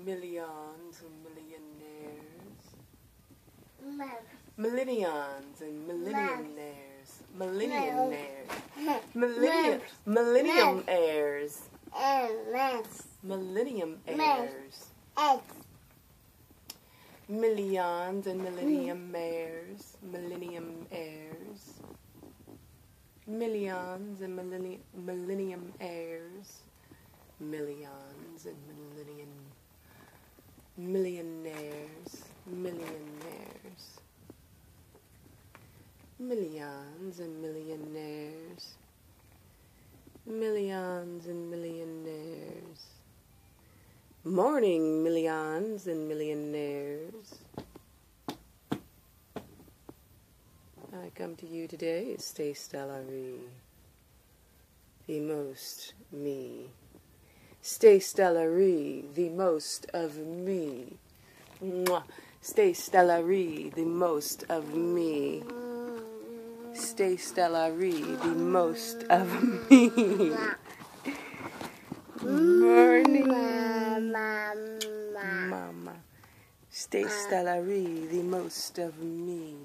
millions and millionaires. Millenniums and millionaires. Millennium heirs. Millennium heirs. Millions and millennium heirs. Millennium heirs. Millions and millennium heirs. Millions and millionaires. Millionaires. Millions and millionaires. Millions and millionaires. Morning, millions and millionaires. I come to you today, Stay Stellary, the most me. Stay Stellary, the most of me. Mwah. Stay Stellary, the most of me. Stay Stellary, the most of me. Morning, Mama. Stay Stellary, the most of me.